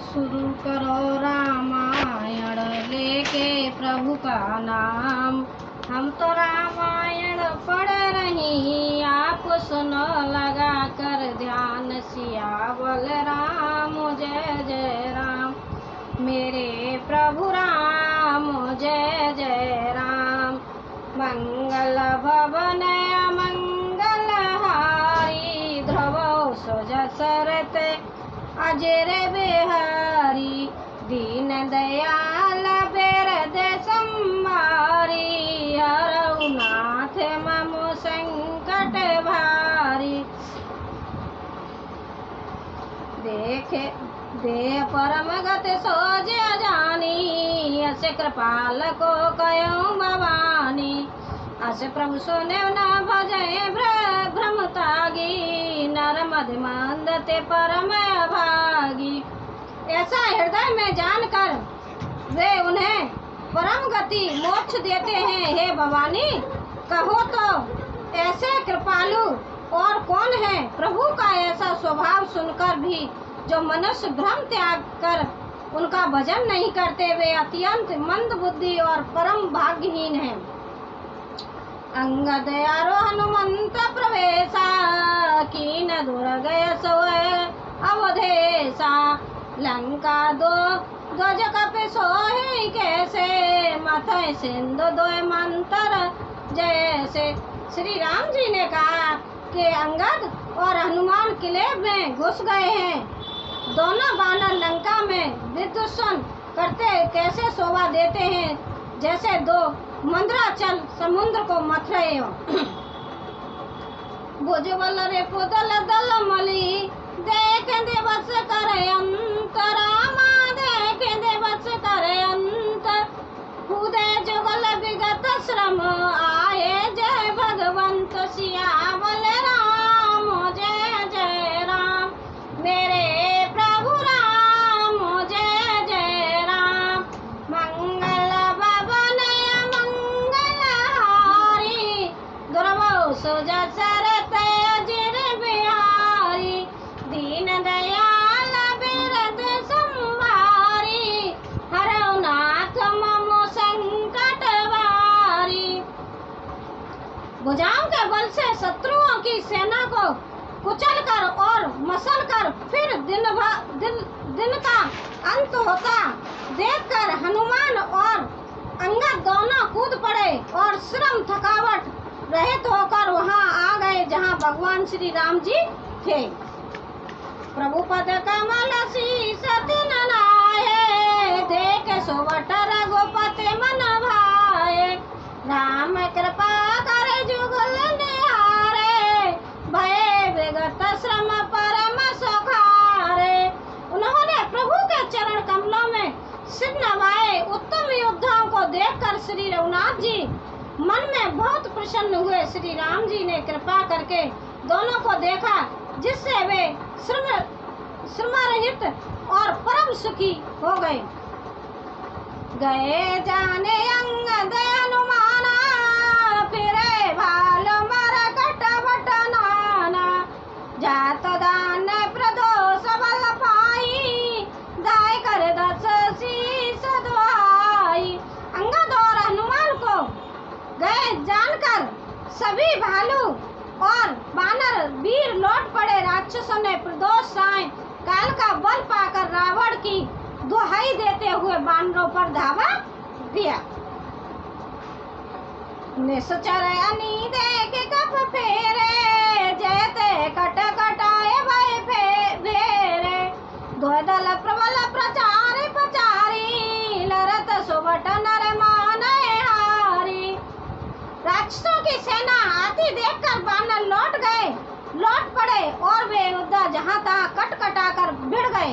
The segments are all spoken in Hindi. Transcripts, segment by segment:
शुरू करो रामायण लेके प्रभु का नाम। हम तो रामायण पढ़ रही, आप सुनो लगा कर ध्यान। सियावल राम जय जय राम, मेरे प्रभु राम जय जय राम। मंगल भवन अमंगल हारी, ध्रुव सुजसरत अजर बिहारी। दीन दयाल बेरद संहारी, हरऊ नाथ मम संकट भारी। देखे दे परम गति सोज जानी, अस कृपाल को कयो भवानी। अस प्रभु सुने न भजय भ्रम तागी, नर मद मंद ते परम अभागी। ऐसा हृदय में जानकर वे उन्हें परम गति मोक्ष देते हैं। हे भवानी, कहो तो ऐसे कृपालु और कौन है। प्रभु का ऐसा स्वभाव सुनकर भी जो मनुष्य भ्रम त्याग कर उनका भजन नहीं करते, वे अत्यंत मंद बुद्धि और परम भाग्यहीन हैं। अंगद आरो हनुमंत प्रवेशा, कीन दूर गय सोए अवधेशा। लंका दो ध्वज कपि सोहि कैसे, मथय सिंधु दोय मंतर जैसे। श्री राम जी ने कहा कि अंगद और हनुमान किले में घुस गए हैं। दोनों बानर लंका में विध्वंस करते कैसे शोभा देते हैं, जैसे दो मंदराचल समुद्र को मथ रहे हो। भुजबल रे पुदल दल मली, देख दिवस करे अंतरामा, देख दिवस करे अंत। खुदे जुगल विगत श्रम आए, जय भगवंत सियावल राम जय जय राम, मेरे प्रभु राम जय जय राम। मंगल भवन मंगल हारी, ध्रुव सुजसरत अजर बिहारी। दीन दयाल बिरद संहारी, हरऊ नाथ मम संकट भारी। भुजाओं के बल से शत्रुओं की सेना को कुचल कर और मसल कर फिर दिन का अंत होता देखकर हनुमान और अंगद दोनों कूद पड़े और श्रम थकावट रहित होकर वहां आ गए जहां भगवान श्री राम जी थे। प्रभु पद कमल शीस दिन नाये, देख सुवट रघुपति मन भाए। राम कृपा करे जुगल निहारे, भय विगत श्रम परम सुखारे। उन्होंने प्रभु के चरण कमलों में सिर नवाए। उत्तम योद्धाओं को देखकर श्री रघुनाथ जी मन में बहुत प्रसन्न हुए। श्री राम जी ने कृपा करके दोनों को देखा, जिससे वे श्रम रहित और परम सुखी हो गए। गए जाने अंगद हनुमाना, फिरे भाल मरकट बट नाना। जात दान प्रदोष बल पाई, दाय कर दस शीस दुहाई। अंगद और हनुमान को गए जानकर सभी भालू और बानर वीर लौट पड़े। राक्षसों ने प्रदोष साय काल का बल पाकर रावण की दुहाई देते हुए बानरों पर धावा दिया। निश्चर अनी देख कप फेरे, जयते कट कटाए भय फेरे। द्वदल प्रबल प्रचारी प्रचारी, लरत सुबट नर मानय हारी। राक्षसों की सेना आती देखकर बानर लौट पड़े और वे योद्धा जहाँ तहाँ कट कटा कर भिड़ गए।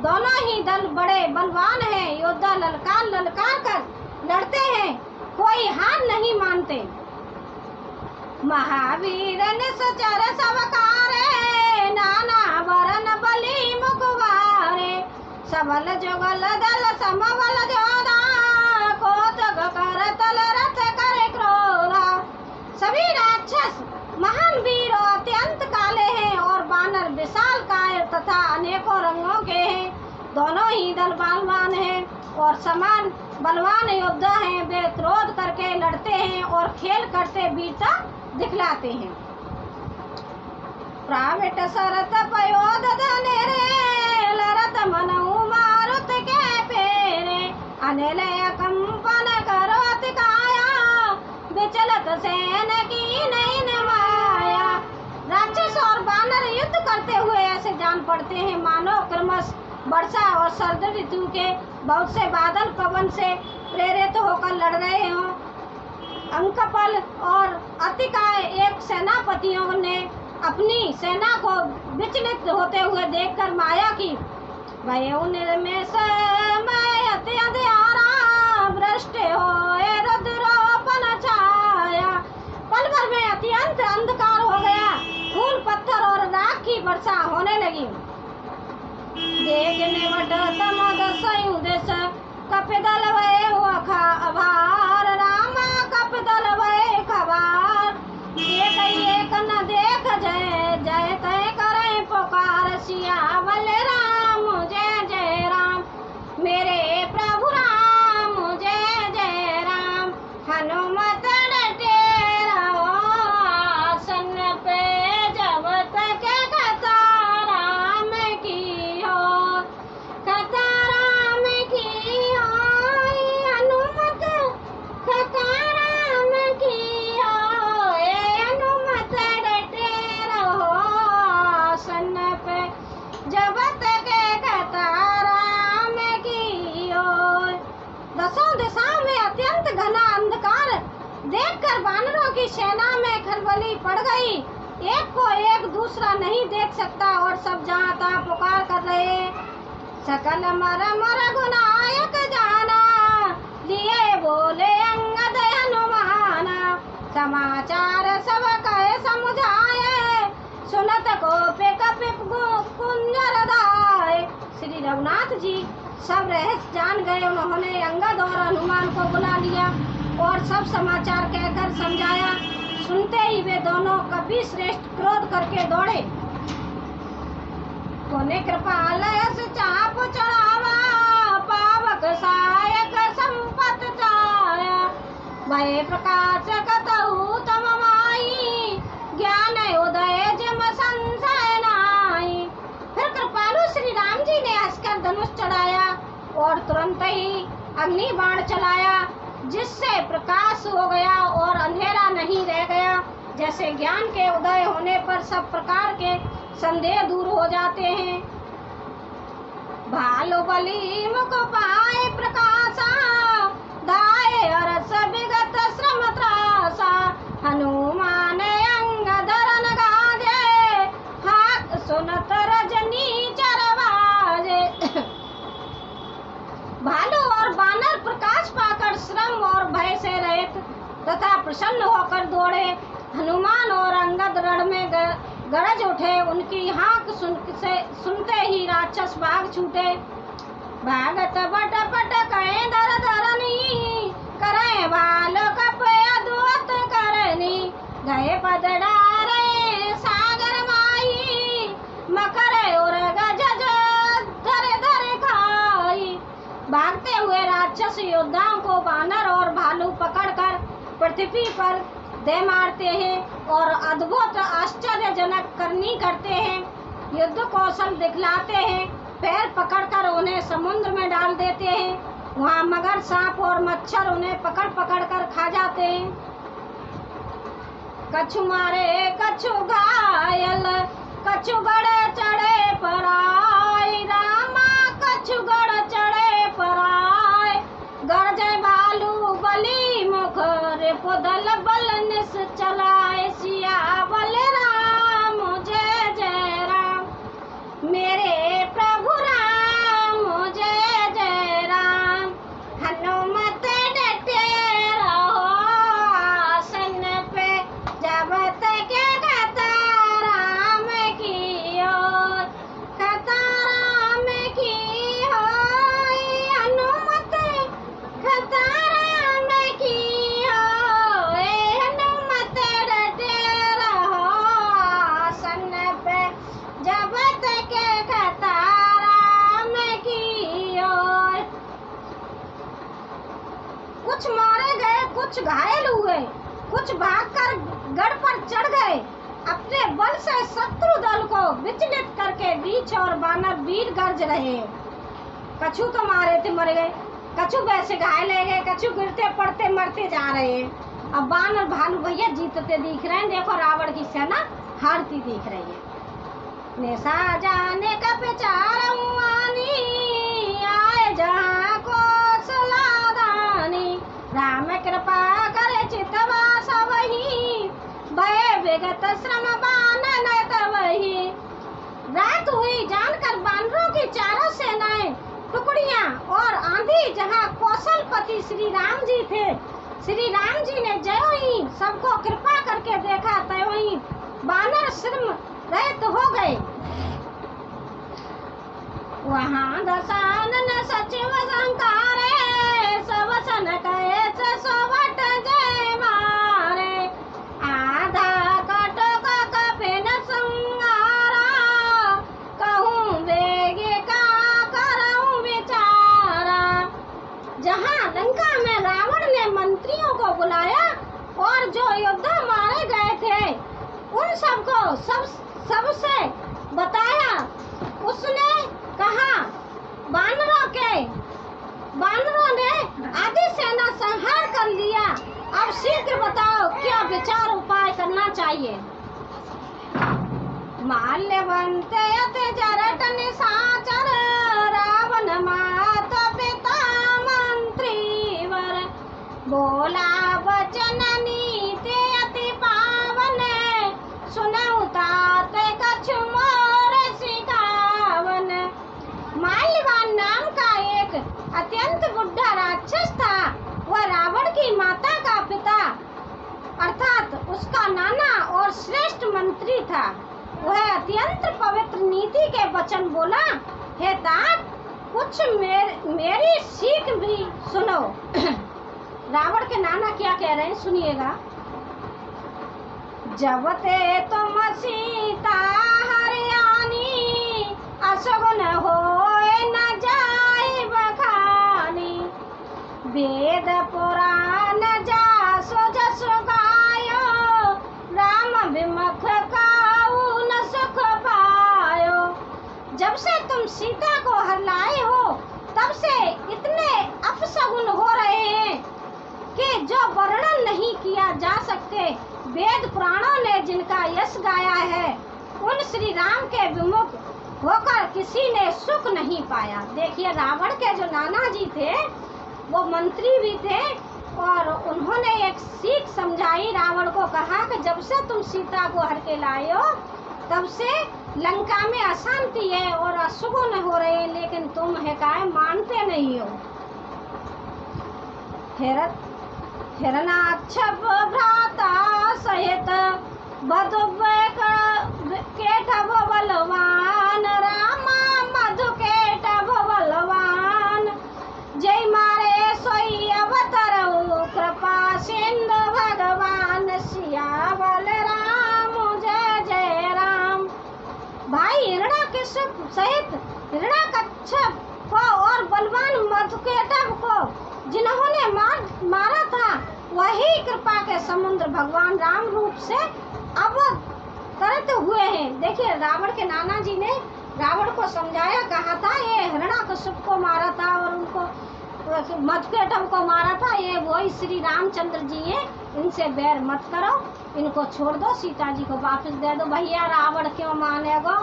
दोनों ही दल बड़े बलवान हैं। योद्धा ललकार कर लड़ते हैं, कोई हार नहीं मानते। महावीर निश्चर सवकारे, नाना वरन बलि मुखवारे। सबल जुगल दल समबल जोधा, कोतक कर तल रथ करे क्रोधा। सभी राक्षस महान वीर और अत्यंत काले हैं और बानर विशाल काय तथा अनेकों रंगों के हैं। दोनों ही दल बलवान हैं और समान बलवान योद्धा हैं। वे क्रोध करके लड़ते हैं और खेल करते वीरता दिखलाते हैं। प्राविट सरत पयोध धने रे लरत मनऊ मारुत के पेरे अनिल कंपन करोति काया विचलत सेन की नहीं नमाया। राक्षस और बानर युद्ध करते हुए ऐसे जान पड़ते हैं मानो क्रमश वर्षा और शरद ऋतु के बहुत से बादल पवन से प्रेरित होकर लड़ रहे हों। अंकपल और अतिकाय एक सेनापतियों ने अपनी सेना को विचलित होते हुए देखकर माया की भय उन्मेष में अति अंधियारा भ्रष्ट होए रुद्रोपन छाया। पल भर में अत्यंत अंधकार हो गया, फूल पत्थर और राख की वर्षा होने लगी। देखने देश कपिदल भय अभार रामा कपिदल भय खबार एक न देख जय जय तय करे पुकार सियावल राम जय जय राम मेरे प्रभु राम जय जय राम। हनुमत डटे रहो आसन पे जब तक कथा राम की हो, कथा राम की हो, हनुमत कथा राम की हो, हनुमत डटे रहो आसन पे जब तक कथा राम की हो। दसों दिशाओं में अत्यंत घना अंधकार देखकर वानरों की सेना में खलबली पड़ गई। एक को एक दूसरा नहीं देख सकता और सब जहाँ तहाँ पुकार कर रहे। सकल मर मर गुनायक जाना लिए बोले अंगद हनुमाना समाचार सब कहे समुझाए सुनत को कपिप कुंजर दाए। श्री रघुनाथ जी सब रहस्य जान गए। उन्होंने अंगद और हनुमान को बुला लिया और सब समाचार कहकर समझाया। सुनते ही वे दोनों कपि श्रेष्ठ क्रोध करके दौड़े। कोने कृपालय से चाप चढ़ावा पावक सहायक संपत छाया भय प्रकाश कतहु तम माई ज्ञान उदय जिम संशय नाई। फिर कृपालु श्री राम जी ने हंसकर धनुष चढ़ाया और तुरंत ही अग्नि बाण चलाया जिससे प्रकाश हो गया और अंधेरा नहीं रह गया। जैसे ज्ञान के उदय होने पर सब प्रकार के संदेह दूर हो जाते हैं। भालु बलि मुख पाए प्रकाशा दाए अरस विगत श्रम त्रासा हनुमान अंग धरन गाजे हाथ सुनत रजनी चरवाजे। भालू और बानर प्रकाश पाकर श्रम और भय से रहित तथा प्रसन्न होकर दौड़े। हनुमान और अंगद रण में गरज उठे। उनकी हाँक सुनते ही राक्षस भाग छूटे। भागत बट पट कहे धर धरनी करे भाल कप अद्भुत करनी गए पदडारे सागर माई मकर और गजज धरे धरे खाई। भागते हुए राक्षस योद्धाओं को बानर और भालू पकड़कर पृथ्वी पर दे मारते हैं और अद्भुत आश्चर्यजनक करनी करते हैं। युद्ध कौशल दिखलाते हैं। पैर पकड़कर उन्हें समुद्र में डाल देते हैं। वहाँ मगर सांप और मच्छर उन्हें पकड़ पकड़ कर खा जाते हैं। कछु मारे कछु घायल कछु गड़ चढ़े पर आए रामा कछु गड़ चढ़े पर आए गरजे भालू बलि मुख रे पुदल बल निस चलाए सियावल राम जय जय राम मेरे प्रभु राम जय जय राम। हनुमत डटे रहो आसन पे जब तक कथा राम की ओर कथा कुछ मारे गए, कुछ घायल हुए, कुछ भागकर गढ़ पर चढ़ गए। अपने बल से शत्रु दल को विचलित करके रीछ और बानर वीर गर्ज रहे। कछु तो मारे थे मर गए, कछु वैसे घायल ले गए, कछु गिरते पड़ते मरते जा रहे हैं। अब बानर भालू भैया जीतते दिख रहे हैं। देखो रावण की सेना हारती दिख रही है। निशा जाने का बेचारा आए जहाँ को सलादानी, राम कृपा करे चितवा सबही, भय विगत श्रम बान वही। रात हुई जानकर बानरों की चारों सेनाएं टुकड़ियां और आंधी जहाँ कौशलपति श्री राम जी थे। श्री राम जी ने ज्यों ही सबको कृपा करके देखा त्यों ही बानर श्रम रहित हो गए। वहाँ दशानन सचिव संकारे, सब सन कहे सोवट जय मारे, आधा कटक कपिन संगारा, कहूँ बेगे का करऊँ विचारा। जहाँ लंका में रावण ने मंत्रियों को बुलाया और जो योद्धा मारे गए थे उन सबको सबसे बताया। उसने कहा बानरों ने आधी सेना संहार कर लिया। अब शीघ्र बताओ क्या विचार उपाय करना चाहिए। माल्यवंत यते जरट निशाचर, रावण मात पिता मंत्री वर, बोला वचन नीति अति पावन, सुनऊ तात कछु मोर सिखावन। माल्यवान नाम का एक अत्यंत बुढ़ा राक्षस था। वह रावण की माता का पिता अर्थात उसका नाना और श्रेष्ठ मंत्री था। वह अत्यंत पवित्र नीति के वचन बोला, हे तात कुछ मेरी सीख भी सुनो। रावण के नाना क्या कह रहे हैं सुनिएगा। जब ते तुम सीता हरियाणी, अशुभन होए न जाए बखानी, वेद पुराण जासो जसो गायो, राम विमुख काऊ न सुख पायो। जब से तुम सीता को हर लाए हो तब से इतने अपशगुन हो रहे हैं कि जो वर्णन नहीं किया जा सकते। वेद पुराणों ने जिनका यश गाया है उन श्री राम के विमुख होकर किसी ने सुख नहीं पाया। देखिए रावण के जो नाना जी थे वो मंत्री भी थे और उन्होंने एक सीख समझाई। रावण को कहा कि जब से तुम सीता को हर के लाए हो तब से लंका में अशांति है और अशुभ हो रहे हैं, लेकिन तुम है काय मानते नहीं हो। हिरणाक्षप भ्राता सहित बधु केटभ बलवान, रामा मधु केटभ बलवान, जय मारे सोई अवतरऊ कृपा सिंधु भगवान, सियावल राम जय जय राम। भाई हिरणाकश्यप सहित हिरणाकश्यप को और बलवान मधुकेटभ को जिन्होंने मारा था वही कृपा के समुद्र भगवान राम रूप से अवतरित हुए हैं। देखिए रावण के नाना जी ने रावण को समझाया, कहा था ये हिरणाकश्यप को मारा था और उनको मधुकेटभ को मारा था, ये वही श्री रामचंद्र जी हैं, इनसे बैर मत करो, इनको छोड़ दो, सीता जी को वापस दे दो। भैया रावण क्यों मानेगा?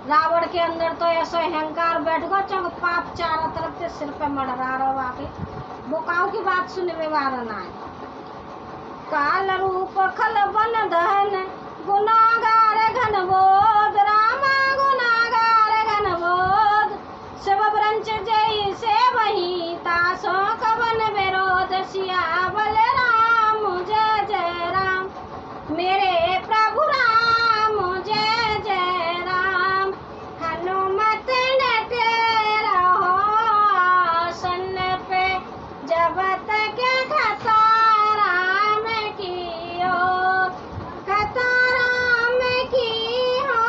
रावण के अंदर तो ऐसा अहंकार बैठ गो चंग पाप चारों तरफ से सिर पे मडरा रहो। आके बोकाओ की बात सुनने में वारना है। काल रूप खल बन दहन गुनागार घन बोध, रामा गुनागार घन बोध, शिव ब्रंच जय से वही तासो कवन विरोध, सियावल राम जय जय राम, मेरे प्रभु राम जय जय राम। हनुमत ने तेरा हो आसन पे, जब तक कथा राम की हो, कथा राम की हो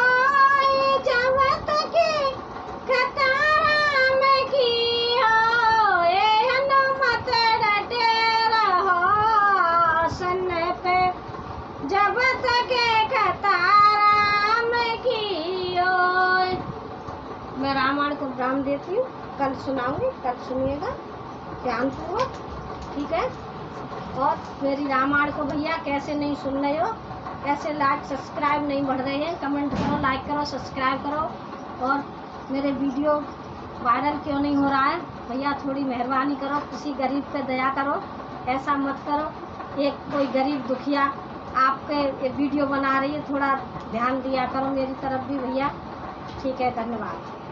विराम देती हूँ। कल सुनाऊंगी, कल सुनिएगा ध्यानपूर्वक, ठीक है। और मेरी रामायण को भैया कैसे नहीं सुन रहे हो, कैसे लाइक सब्सक्राइब नहीं बढ़ रहे हैं, कमेंट करो, लाइक करो, सब्सक्राइब करो। और मेरे वीडियो वायरल क्यों नहीं हो रहा है भैया, थोड़ी मेहरबानी करो, किसी गरीब पे दया करो, ऐसा मत करो। एक कोई गरीब दुखिया आपके एक वीडियो बना रही है, थोड़ा ध्यान दिया करो मेरी तरफ भी भैया, ठीक है। धन्यवाद।